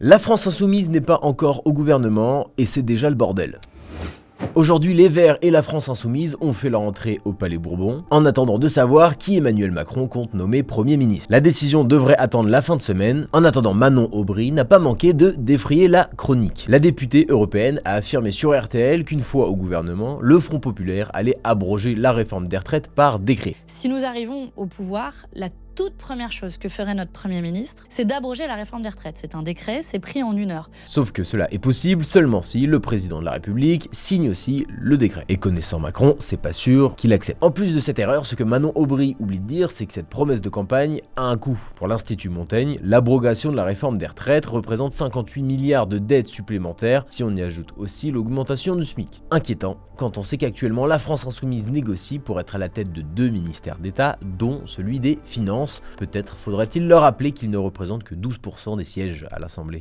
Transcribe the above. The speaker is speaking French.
La France insoumise n'est pas encore au gouvernement et c'est déjà le bordel. Aujourd'hui, les Verts et la France insoumise ont fait leur entrée au Palais Bourbon, en attendant de savoir qui Emmanuel Macron compte nommer Premier ministre. La décision devrait attendre la fin de semaine. En attendant, Manon Aubry n'a pas manqué de défrayer la chronique. La députée européenne a affirmé sur RTL qu'une fois au gouvernement, le Front populaire allait abroger la réforme des retraites par décret. Si nous arrivons au pouvoir, la toute première chose que ferait notre Premier ministre, c'est d'abroger la réforme des retraites. C'est un décret, c'est pris en 1 heure. Sauf que cela est possible seulement si le président de la République signe aussi le décret. Et connaissant Macron, c'est pas sûr qu'il accepte. En plus de cette erreur, ce que Manon Aubry oublie de dire, c'est que cette promesse de campagne a un coût. Pour l'Institut Montaigne, l'abrogation de la réforme des retraites représente 58 milliards de dettes supplémentaires si on y ajoute aussi l'augmentation du SMIC. Inquiétant quand on sait qu'actuellement la France insoumise négocie pour être à la tête de 2 ministères d'État, dont celui des Finances. Peut-être faudrait-il leur rappeler qu'ils ne représentent que 12% des sièges à l'Assemblée.